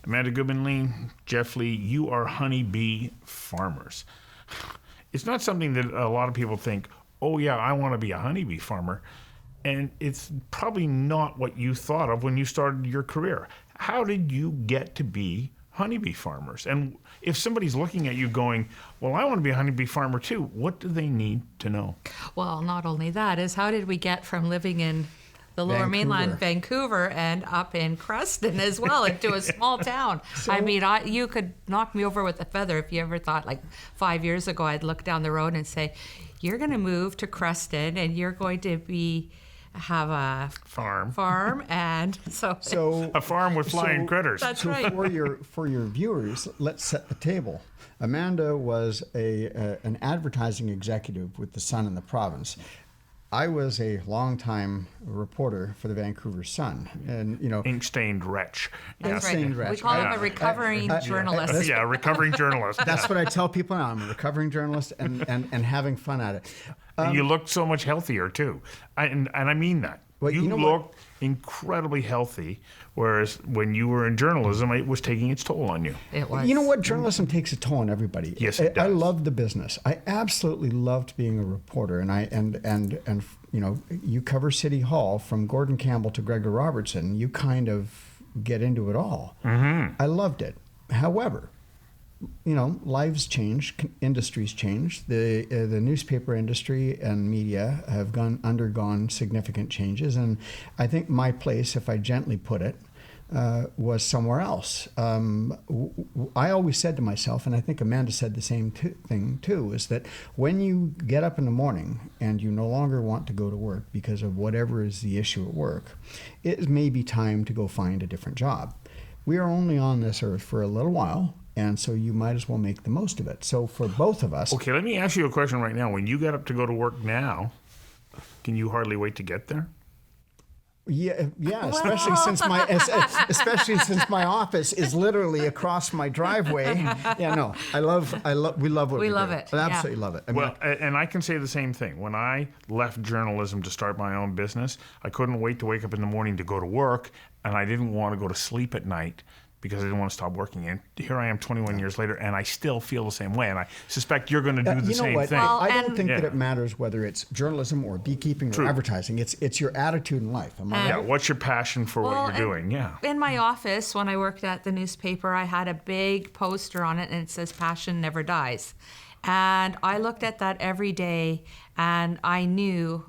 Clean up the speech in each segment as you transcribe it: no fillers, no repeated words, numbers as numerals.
Amanda Goodman-Lee, Jeff Lee, you are honeybee farmers. It's not something that a lot of people think, oh yeah, I want to be a honeybee farmer. And it's probably not what you thought of when you started your career. How did you get to be honeybee farmers? And if somebody's looking at you going, well, I want to be a honeybee farmer too, what do they need to know? Well, not only that, is how did we get from living in the Lower Mainland, Vancouver, and up in Creston as well, into a small town. I mean, you could knock me over with a feather if you ever thought, like 5 years ago, I'd look down the road and say, you're going to move to Creston and you're going to have a farm, and so a farm with flying critters. That's right. For your viewers, let's set the table. Amanda was an advertising executive with the Sun and the Province. I was a longtime reporter for the Vancouver Sun, and ink-stained wretch. That's right. We call him a recovering journalist. Yeah, recovering journalist. That's what I tell people now. I'm a recovering journalist and having fun at it. You look so much healthier too, and I mean that. Well, you look incredibly healthy, whereas when you were in journalism, it was taking its toll on you. It was. You know what? Journalism takes a toll on everybody. Yes, it does. I loved the business. I absolutely loved being a reporter, and you cover City Hall from Gordon Campbell to Gregor Robertson. You kind of get into it all. Mm-hmm. I loved it. However, lives change, industries change. The newspaper industry and media have undergone significant changes, and I think my place, if I gently put it, was somewhere else. I always said to myself, and I think Amanda said the same thing too, is that when you get up in the morning and you no longer want to go to work because of whatever is the issue at work, it may be time to go find a different job. We are only on this earth for a little while, and so you might as well make the most of it. So for both of us... Okay, let me ask you a question right now. When you get up to go to work now, can you hardly wait to get there? Yeah, especially since my office is literally across my driveway. Yeah, no, we love what we love do. it. I absolutely love it. And I can say the same thing. When I left journalism to start my own business, I couldn't wait to wake up in the morning to go to work, and I didn't want to go to sleep at night because I didn't want to stop working. And here I am 21 years later, and I still feel the same way. And I suspect you're going to do the same thing. Well, I don't think that it matters whether it's journalism or beekeeping or advertising. It's your attitude in life. Am I right? Yeah, what's your passion for what you're doing? Yeah. In my office, when I worked at the newspaper, I had a big poster on it, and it says, "Passion never dies." And I looked at that every day, and I knew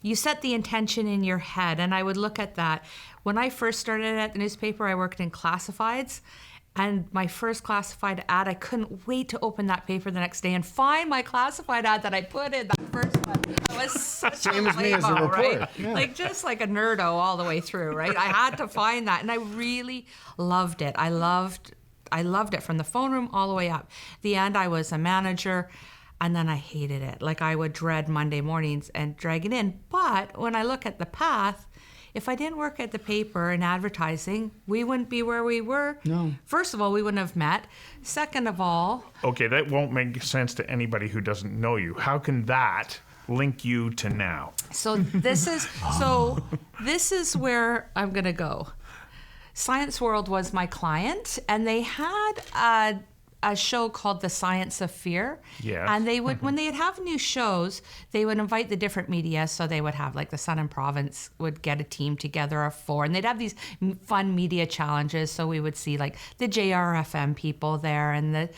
you set the intention in your head, and I would look at that. When I first started at the newspaper, I worked in classifieds, and my first classified ad, I couldn't wait to open that paper the next day and find my classified ad that I put in, that first one. I was such Same a as me as a reporter. right? Yeah. Just like a nerdo all the way through, right? I had to find that, and I really loved it. I loved it from the phone room all the way up. The end, I was a manager, and then I hated it. Like, I would dread Monday mornings and drag it in. But when I look at the path, if I didn't work at the paper and advertising, we wouldn't be where we were. No. First of all, we wouldn't have met. Second of all... Okay, that won't make sense to anybody who doesn't know you. How can that link you to now? So this is where I'm going to go. Science World was my client, and they had a show called The Science of Fear. Yes. And they would, when they'd have new shows, they would invite the different media. So they would have, like, the Sun and Province would get a team together of 4, and they'd have these fun media challenges. So we would see, like, the JRFM people there, and the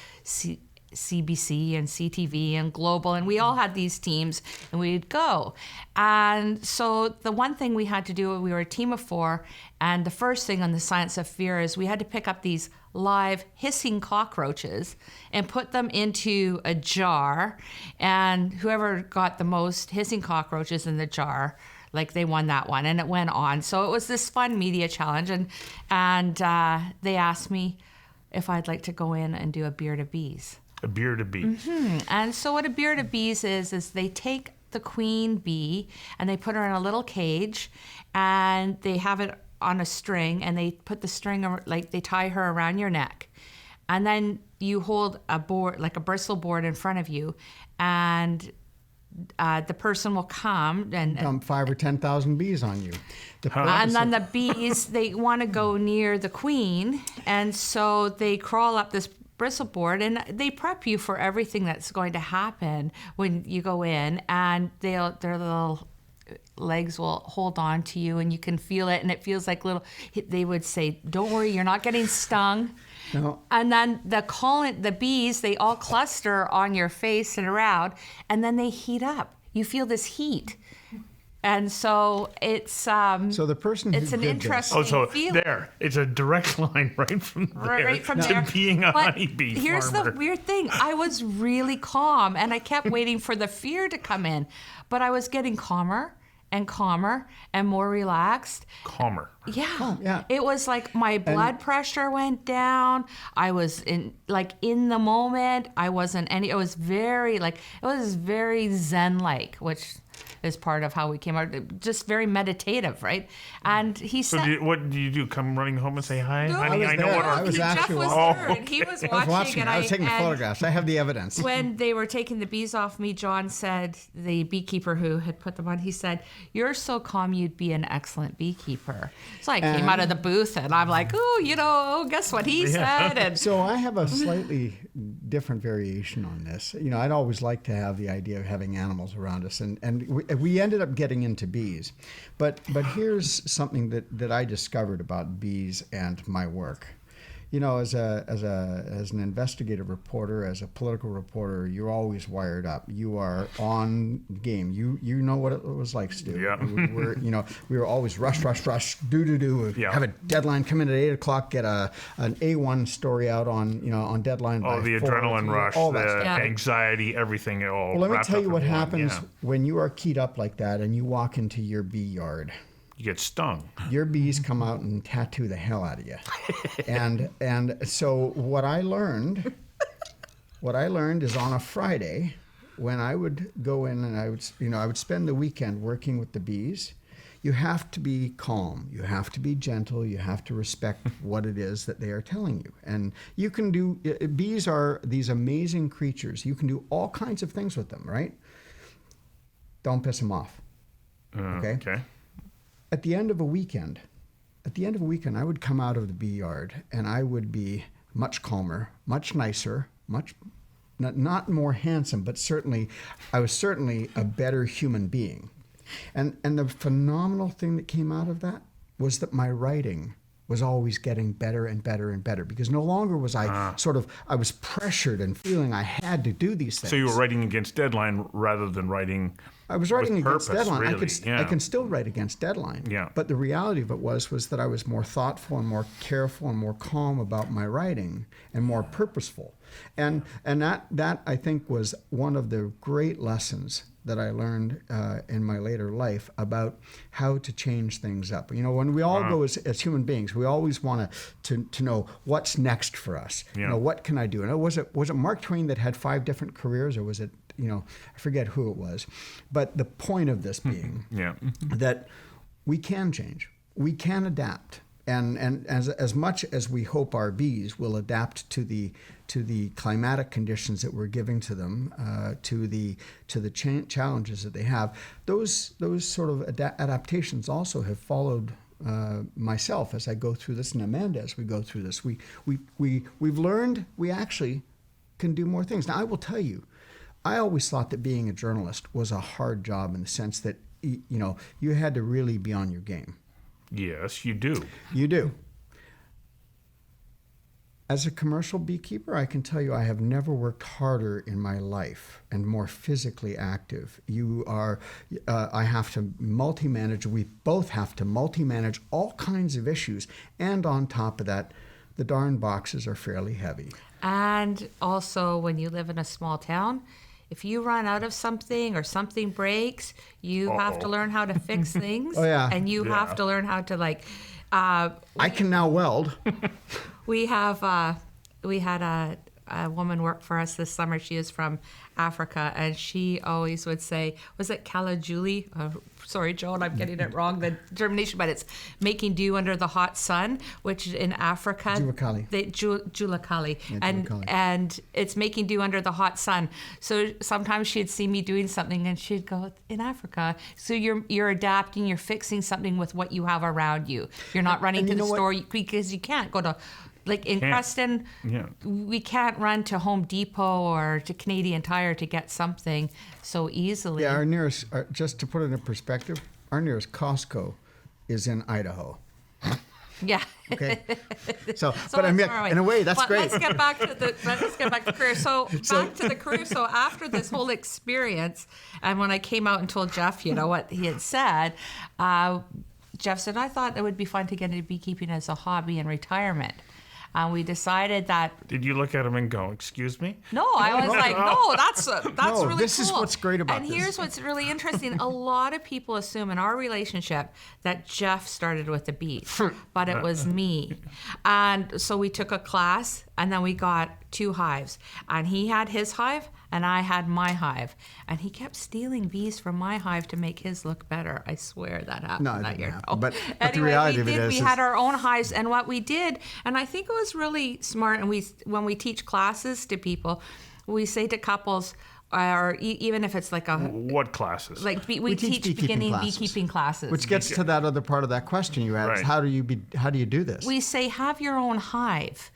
CBC and CTV and Global, and we all had these teams, and we'd go. And so the one thing we had to do, we were a team of 4, and the first thing on The Science of Fear is we had to pick up these live hissing cockroaches and put them into a jar, and whoever got the most hissing cockroaches in the jar, like, they won that one, and it went on. So it was this fun media challenge, and they asked me if I'd like to go in and do a beer to bees. A beer to bees. Mm-hmm. And so what a beer to bees is they take the queen bee and they put her in a little cage, and they have it on a string, and they put the string, like, they tie her around your neck, and then you hold a board, like a bristle board, in front of you, and the person will come and Dump 5 or 10,000 bees on you. and then the bees, they want to go near the queen, and so they crawl up this bristleboard, and they prep you for everything that's going to happen when you go in, and their little legs will hold on to you, and you can feel it, and it feels like they would say, "Don't worry, you're not getting stung." No. And then the bees, they all cluster on your face and around, and then they heat up. You feel this heat. And so it's So the person who it's an did this- interesting So feeling. there, it's a direct line right from there Right from to there. being a But honeybee here's farmer. the weird thing. I was really calm, and I kept waiting for the fear to come in. But I was getting calmer and more relaxed. Calmer. Yeah. yeah. It was like my blood pressure went down. I was in the moment. I wasn't it was very zen-like, which is part of how we came out. Just very meditative, right? And he So said, what do you do? Come running home and say, "Hi, honey, was I know there. what I our was Jeff actually was watching. there, and he was I was watching. and I was taking photographs. I have the evidence. When they were taking the bees off me, John said, the beekeeper who had put them on, he said, "You're so calm, you'd be an excellent beekeeper." So I came out of the booth, and I'm like, guess what he said? And So I have a slightly different variation on this. I'd always like to have the idea of having animals around us, and we ended up getting into bees. But here's something that I discovered about bees and my work. As an investigative reporter, as a political reporter, you're always wired up. You are on game. You know what it was like, Stu. Yeah. We were always rush, do. Yeah. Have a deadline, come in at 8:00, get an A1 story out on deadline. Oh, by the 4, adrenaline rush, all that the stuff. Yeah. anxiety, everything. All Well, let me wrapped tell up you in what one. happens Yeah. when you are keyed up like that and you walk into your bee yard. You get stung. Your bees come out and tattoo the hell out of you. and so what I learned is on a Friday when I would go in and I would spend the weekend working with the bees. You have to be calm. You have to be gentle. You have to respect what it is that they are telling you. And you can do, bees are these amazing creatures. You can do all kinds of things with them, right? Don't piss them off. Okay? Okay. At the end of a weekend, I would come out of the bee yard and I would be much calmer, much nicer, not more handsome, but I was certainly a better human being. And the phenomenal thing that came out of that was that my writing was always getting better and better and better, because no longer was I I was pressured and feeling I had to do these things. So you were writing against deadline rather than writing. I was writing with against purpose, deadline. really. I can still write against deadline. Yeah. But the reality of it was that I was more thoughtful and more careful and more calm about my writing and more purposeful. And that I think was one of the great lessons that I learned in my later life about how to change things up. When we all go as human beings, we always want to know what's next for us. Yeah. What can I do? And was it Mark Twain that had 5 different careers, or was it, I forget who it was. But the point of this being Yeah. that we can change, we can adapt. And as much as we hope our bees will adapt to the climatic conditions that we're giving to them, to the challenges that they have, those sort of adaptations also have followed myself as I go through this, and Amanda as we go through this. We've learned we actually can do more things. Now I will tell you, I always thought that being a journalist was a hard job in the sense that you had to really be on your game. Yes, you do. You do. As a commercial beekeeper, I can tell you I have never worked harder in my life and more physically active. I have to multi-manage. We both have to multi-manage all kinds of issues. And on top of that, the darn boxes are fairly heavy. And also, when you live in a small town, if you run out of something or something breaks, you have to learn how to fix things. Oh, yeah. And you have to learn how to I can now weld. we had a woman worked for us this summer. She is from Africa, and she always would say, was it Kalajuli? Sorry, Joan, I'm getting it wrong, the termination, but it's making dew under the hot sun, which in Africa... Juakali. Juakali. Yeah, and it's making dew under the hot sun. So sometimes she'd see me doing something and she'd go, in Africa. So you're adapting, you're fixing something with what you have around you. You're not running to the store because you can't go to... Like in Creston, we can't run to Home Depot or to Canadian Tire to get something so easily. Yeah, our nearest, just to put it in perspective, our nearest Costco is in Idaho. Yeah. Okay. So but I mean, in a way, that's great. Let's get back to the career. So back to the career. So after this whole experience, and when I came out and told Jeff, what he had said, Jeff said, I thought it would be fun to get into beekeeping as a hobby in retirement. We decided that... Did you look at him and go, excuse me? No, I was like, no, that's really cool. This is what's great about this. And here's what's really interesting. A lot of people assume in our relationship that Jeff started with the bees, but it was me. And so we took a class, and then we got 2 hives. And he had his hive, and I had my hive. And he kept stealing bees from my hive to make his look better. I swear that happened that year. No. But anyway, the reality of it is... We had our own hives, and what we did, and I think it was really smart, and when we teach classes to people, we say to couples, or even if it's like a... What classes? Like we teach beginning beekeeping classes. Which gets to that other part of that question you asked. Right. How do you do this? We say, have your own hive.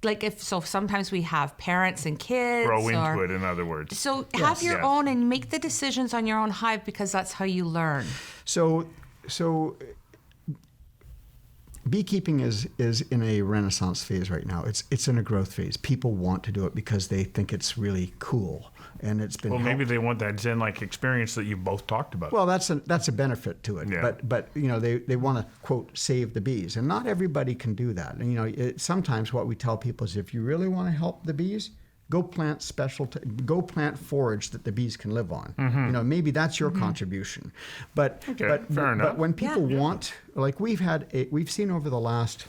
Like sometimes we have parents and kids. Grow into it, in other words. So have your own and make the decisions on your own hive, because that's how you learn. So beekeeping is in a renaissance phase right now. It's in a growth phase. People want to do it because they think it's really cool, and it's been. Well, maybe they want that Zen-like experience that you both talked about. Well, that's a benefit to it. Yeah. But they want to quote save the bees, and not everybody can do that. And sometimes what we tell people is, if you really want to help the bees, go plant forage that the bees can live on. Mm-hmm. Maybe that's your contribution. But fair enough. But when people want, like we've seen over the last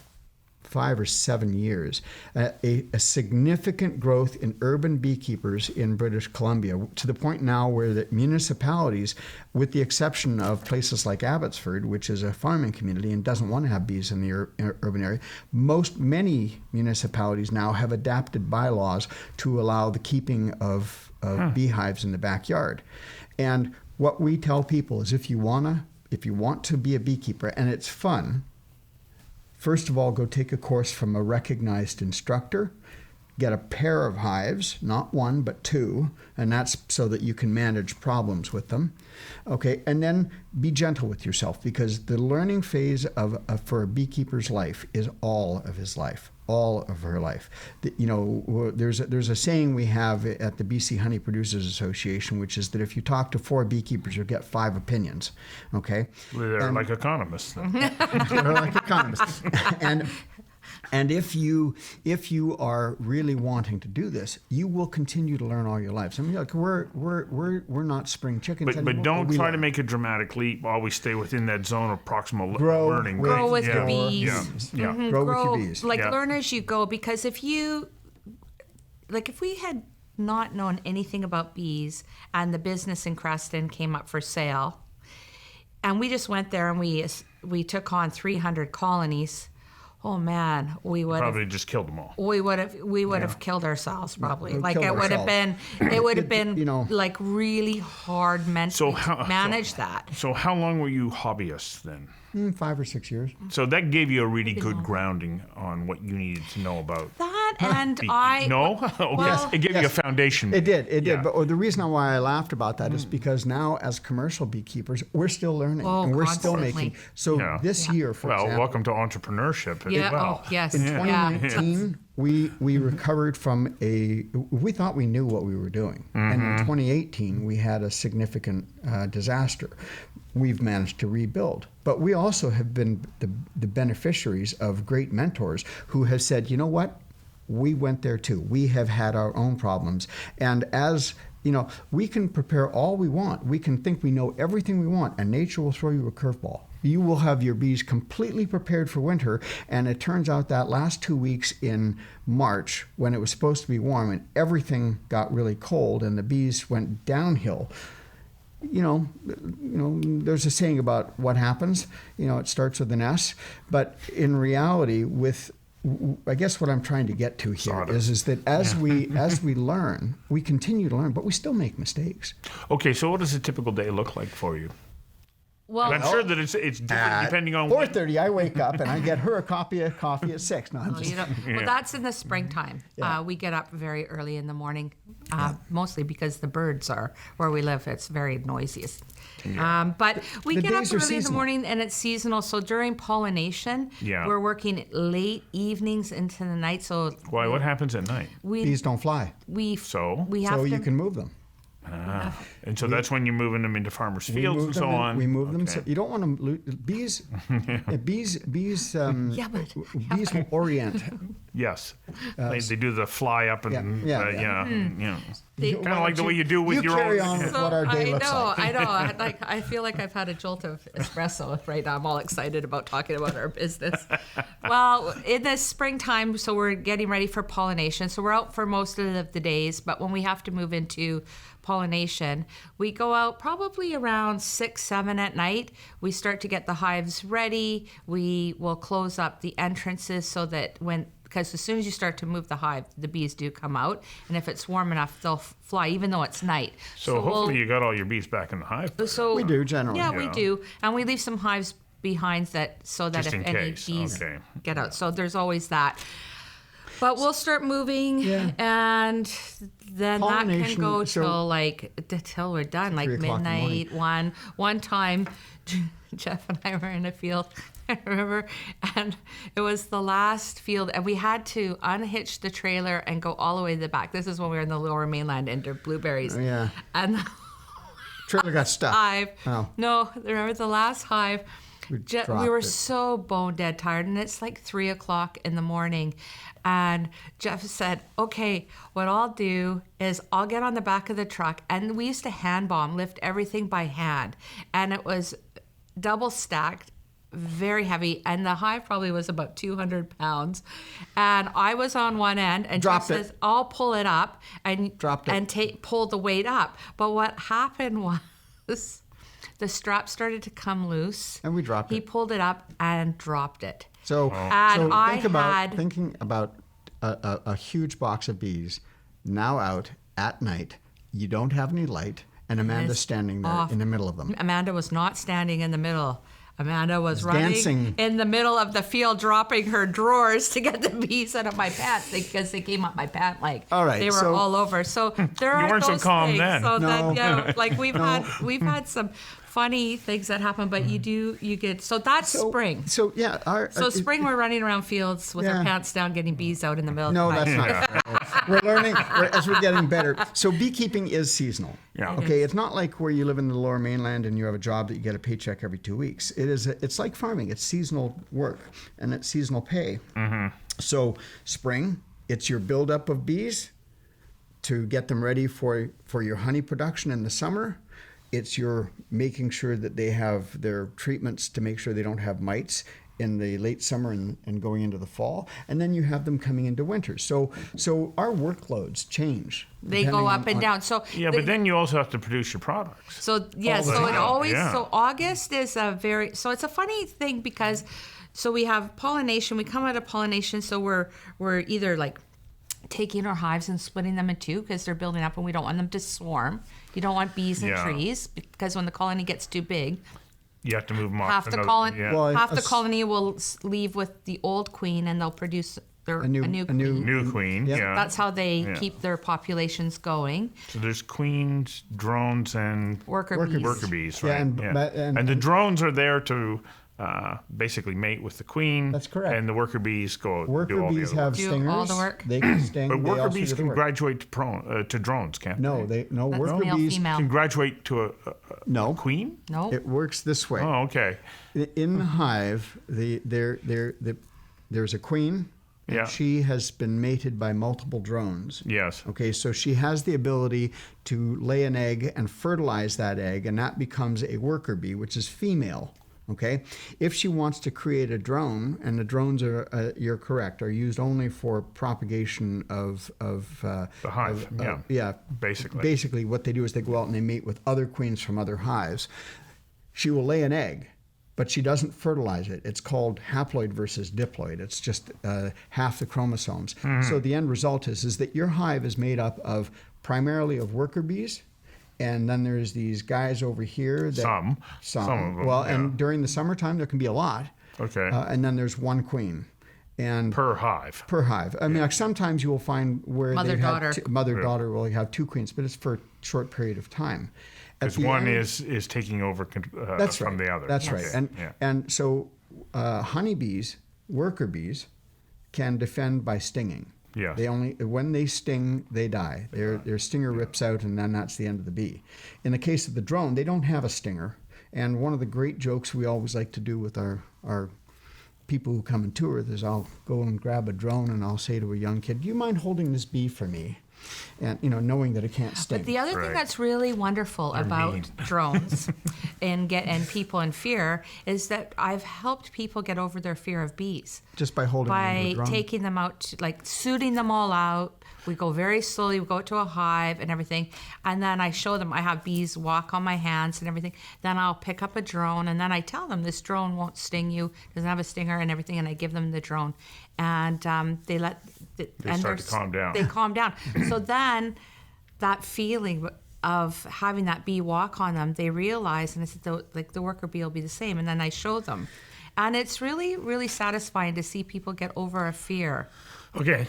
5 or 7 years, a significant growth in urban beekeepers in British Columbia, to the point now where the municipalities, with the exception of places like Abbotsford, which is a farming community and doesn't want to have bees in the urban area, many municipalities now have adapted bylaws to allow the keeping of beehives in the backyard. And what we tell people is, if you want to be a beekeeper, and it's fun, first of all, go take a course from a recognized instructor. Get a pair of hives, not 1, but 2, and that's so that you can manage problems with them. Okay, and then be gentle with yourself, because the learning phase for a beekeeper's life is all of his life, all of her life. There's a saying we have at the BC Honey Producers Association, which is that if you talk to 4 beekeepers, you'll get 5 opinions. Okay, they're like economists. They're like economists, And if you are really wanting to do this, you will continue to learn all your lives. I mean, like we're not spring chickens anymore. But don't try to make a dramatic leap. Always stay within that zone of proximal learning. Grow with the bees. Yeah. Mm-hmm. Grow with your bees. Learn as you go. Because if we had not known anything about bees and the business in Creston came up for sale, and we just went there and we took on 300 colonies. Oh man, we would probably just killed them all. We would have killed ourselves probably. It would have been like really hard mentally to manage that. So how long were you hobbyists then? 5 or 6 years. So that gave you a really good grounding on what you needed to know about that, and it gave you a foundation. It did. But the reason why I laughed about that is because now, as commercial beekeepers, we're still learning and we're still making. So this year, for example, welcome to entrepreneurship as well. Oh, yes. In 2019, we recovered from we thought we knew what we were doing, and in 2018 we had a significant disaster. We've managed to rebuild. But we also have been the beneficiaries of great mentors who have said, you know what? We went there too. We have had our own problems. And as we can prepare all we want. We can think we know everything we want, and nature will throw you a curveball. You will have your bees completely prepared for winter, and it turns out that last 2 weeks in March, when it was supposed to be warm and everything got really cold and the bees went downhill, there's a saying about what happens. It starts with an S, but in reality, I guess what I'm trying to get to here is that as we learn, we continue to learn, but we still make mistakes. Okay, so what does a typical day look like for you? Well, And I'm sure that it's different depending on 4:30, I wake up and I get her a copy of coffee at 6. No, I'm just, well, that's in the springtime. We get up very early in the morning, mostly because the birds are where we live. It's very noisy. But we The get up days are early in the seasonal. morning, and it's seasonal. So during pollination, we're working late evenings into the night. So Why? What happens at night? bees don't fly, So? we have so to. you can move them. And so that's when you're moving them into farmers' fields and so on. We move them. So Okay. you don't want to bees. Bees will orient. Yes. They do the fly up and They- kind of like the way you do with You your carry own. on with what our day looks like. I know. I feel like I've had a jolt of espresso right now. I'm all excited about talking about our business. Well, in the springtime, so we're getting ready for pollination. So we're out for most of the days, but when we have to move into pollination, we go out probably around 6, 7 at night. We start to get the hives ready. We will close up the entrances so that because as soon as you start to move the hive, the bees do come out. And if it's warm enough, they'll fly, even though it's night. So hopefully you got all your bees back in the hive. So We do generally. Yeah, we do. And we leave some hives behind so that Just if in any case, bees okay. get out. So there's always that. But we'll start moving, and then that can Pollination, go so- till we're done, like 3 o'clock in the midnight, 1. One time, Jeff and I were in a field, I remember, and it was the last field, and we had to unhitch the trailer and go all the way to the back. This is when we were in the Lower Mainland into blueberries. Oh, yeah. And the Trailer got stuck. hive. Oh. No, remember the last hive. We dropped were it. so bone dead tired, and it's like 3 o'clock in the morning. And Jeff said, "Okay, what I'll do is I'll get on the back of the truck." And we used to hand bomb, lift everything by hand, and it was double stacked, very heavy, and the hive probably was about 200 pounds. And I was on one end, and Dropped Jeff it. says, "I'll pull it up," and Dropped it. and pull the weight up. But what happened was the strap started to come loose, And we dropped He it. pulled it up and dropped it. So, And I thinking about a huge box of bees now out at night. You don't have any light, and Amanda's it's standing there off. in the middle of them. Amanda was not standing in the middle. Amanda was running dancing. in the middle of the field, dropping her drawers to get the bees out of my pants because they came up my pant leg. All right, they were so- all over. So there are weren't so those calm things. then. So No. that, like we've had some funny things that happen, but you get so that's spring. So yeah, So spring, we're running around fields with Yeah. our pants down, getting bees out in the middle. No, of the that's night. not. We're learning as we're getting better. So beekeeping is seasonal. Yeah. Okay, it's not like where you live in the Lower Mainland and you have a job that you get a paycheck every 2 weeks. It's like farming. It's seasonal work and it's seasonal pay. Mm-hmm. So spring, it's your buildup of bees to get them ready for your honey production in the summer. It's your making sure that they have their treatments to make sure they don't have mites in the late summer and going into the fall. And then you have them coming into winter. So our workloads change. They go depending up and on- down. So Yeah, but then you also have to produce your products. So yeah, All the so it time. always Yeah. so August is it's a funny thing because so we have pollination, we come out of pollination, so we're either like taking our hives and splitting them in two because they're building up and we don't want them to swarm. You don't want bees in Yeah. trees because when the colony gets too big, You have to move them off. half the another- colony Yeah. Well, half the us- colony will leave with the old queen and they'll produce a new queen. New queen. Yep. Yeah. That's how they Yeah. keep their populations going. So there's queens, drones, and Worker bees. worker bees, Yeah, right? and- And the drones are there to basically mate with the queen. That's correct. And the worker bees go do Worker all the bees other have work. Do stingers. all the work. They can sting. But they worker also bees do the can work. graduate to drones, can't No, they? worker male, bees. female. Can graduate to a No, queen? No. it works this way. Oh, okay. In the hive, there's a queen, Yeah. She has been mated by multiple drones. Yes. Okay, so she has the ability to lay an egg and fertilize that egg, and that becomes a worker bee, which is female. Okay, if she wants to create a drone, and the drones are, you're correct, are used only for propagation of The hive. yeah, Basically. Basically, what they do is they go out and they mate with other queens from other hives. She will lay an egg, but she doesn't fertilize it. It's called haploid versus diploid. It's just half the chromosomes. So the end result is that your hive is made up of primarily of worker bees. And then there's these guys over here. Some of them. Well, yeah. and during the summertime, there can be a lot. Okay. And then there's one queen. And Per hive. per hive. I mean, like sometimes you will find where Mother-daughter. Mother-daughter will have two queens, but it's for a short period of time. At Because the one end- is taking over that's from right. the other. That's Okay. right. Yeah. And so honeybees, worker bees, can defend by stinging. Yes. They only when they sting, they die. Their stinger rips out, and then that's the end of the bee. In the case of the drone, they don't have a stinger. And one of the great jokes we always like to do with our people who come and tour with is I'll go and grab a drone and I'll say to a young kid, "Do you mind holding this bee for me?" And knowing that it can't sting. But the other Right. thing that's really wonderful about mean. drones and people in fear is that I've helped people get over their fear of bees Just by holding them to by a drone. taking them out, like suiting them all out. We go very slowly. We go to a hive and everything, and then I show them. I have bees walk on my hands and everything. Then I'll pick up a drone, and then I tell them this drone won't sting you, doesn't have a stinger and everything, and I give them the drone, and they let. They start to calm down. They calm down. So then, that feeling of having that bee walk on them, they realize, and I said, the worker bee will be the same, and then I show them, and it's really, really satisfying to see people get over a fear. Okay.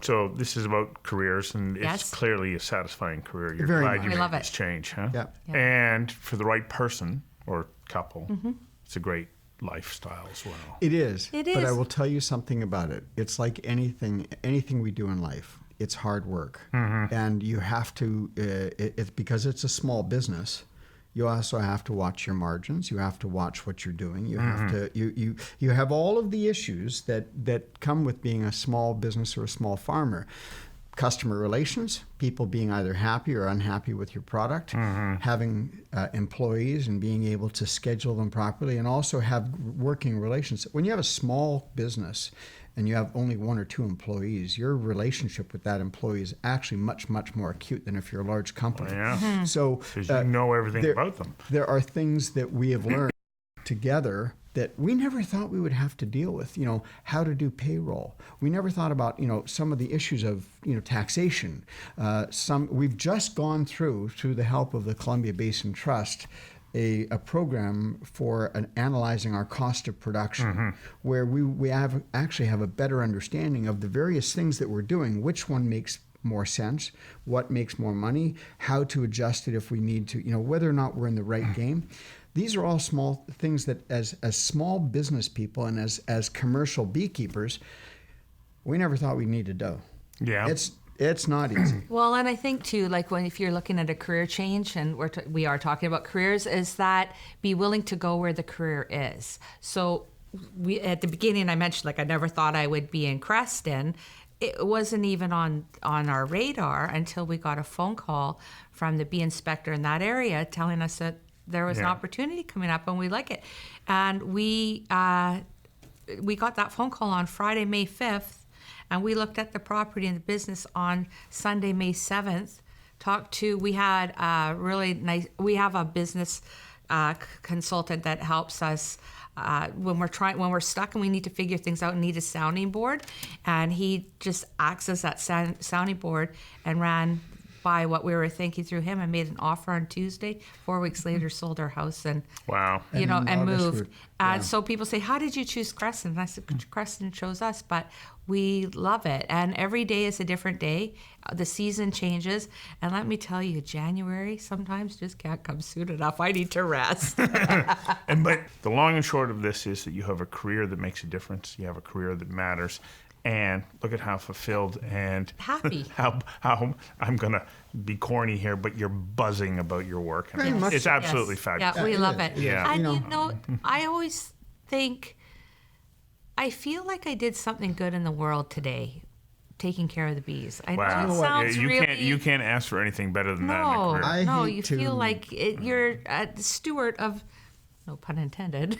So this is about careers, and it's Yes. clearly a satisfying career. You're Very glad much. you I made love this it. change, huh? Yeah. Yeah. And for the right person or couple, Mm-hmm. it's a great lifestyle as well. It is. It But I is. will tell you something about it. It's like anything we do in life. It's hard work, and you have to. Because it's a small business. You also have to watch your margins. You have to watch what you're doing. You have to. You have all of the issues that come with being a small business or a small farmer. Customer relations, people being either happy or unhappy with your product, having employees and being able to schedule them properly, and also have working relations. When you have a small business and you have only one or two employees, your relationship with that employee is actually much, much more acute than if you're a large company. Yeah. So Because you know everything about them. there are things that we have learned together that we never thought we would have to deal with. How to do payroll. We never thought about some of the issues of taxation. We've just gone through the help of the Columbia Basin Trust a program for analyzing our cost of production, where we actually have a better understanding of the various things that we're doing, which one makes more sense, what makes more money, how to adjust it if we need to, whether or not we're in the right game. These are all small things that as small business people and as commercial beekeepers, we never thought we'd need to do. Yeah. It's not easy. Well, and I think too, like if you're looking at a career change, and we are talking about careers, is that be willing to go where the career is. So at the beginning, I mentioned I never thought I would be in Creston. It wasn't even on our radar until we got a phone call from the bee inspector in that area telling us that there was an opportunity coming up and we like it. And we got that phone call on Friday, May 5th, and we looked at the property and the business on Sunday, May 7th. We had we have a business consultant that helps us when we're stuck and we need to figure things out and need a sounding board, and he just acts as that sounding board and ran by what we were thinking through him and made an offer on Tuesday. 4 weeks later, sold our house and Wow. and August moved. yeah. And so people say, how did you choose Creston? And I said, Creston chose us, but we love it. And every day is a different day. The season changes. And let me tell you, January sometimes just can't come soon enough. I need to rest. But the long and short of this is that you have a career that makes a difference. You have a career that matters. And look at how fulfilled and Happy. how I'm going to be corny here, but you're buzzing about your work. And Very much it's so. absolutely Yes. fabulous. Yeah, we It love is. it. Yeah. And I always think I feel like I did something good in the world today, taking care of the bees. I know Wow. it sounds You can't ask for anything better than that in a No, career. no, hate you to- feel like you're a steward of, no pun intended,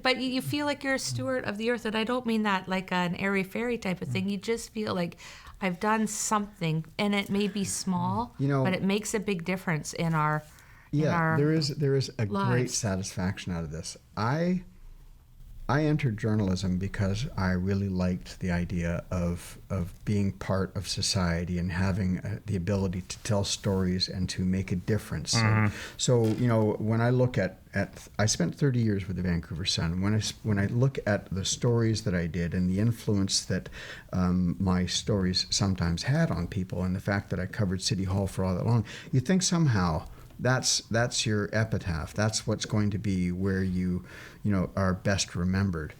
but you feel like you're a steward of the earth. And I don't mean that like an airy-fairy type of thing. You just feel like I've done something, and it may be small, but it makes a big difference in our there is a great lives. satisfaction out of this. I entered journalism because I really liked the idea of being part of society and having the ability to tell stories and to make a difference. And so, when I look at I spent 30 years with the Vancouver Sun. When I look at the stories that I did and the influence that my stories sometimes had on people, and the fact that I covered City Hall for all that long, you think somehow that's your epitaph. That's what's going to be where you are best remembered.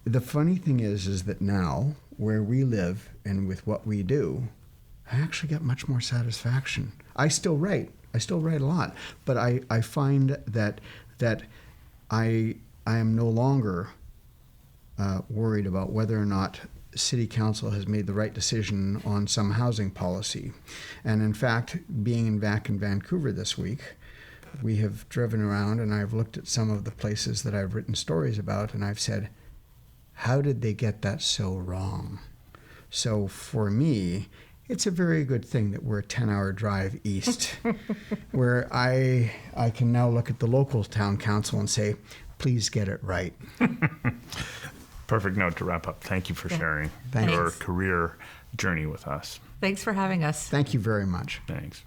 The funny thing is that now, where we live and with what we do, I actually get much more satisfaction. I still write a lot, but I find that I am no longer worried about whether or not City Council has made the right decision on some housing policy. And in fact, being back in Vancouver this week, we have driven around and I've looked at some of the places that I've written stories about, and I've said, how did they get that so wrong? So for me, it's a very good thing that we're a 10-hour drive east, where I can now look at the local town council and say, please get it right. Perfect note to wrap up. Thank you for sharing your career journey with us. Thanks for having us. Thank you very much. Thanks.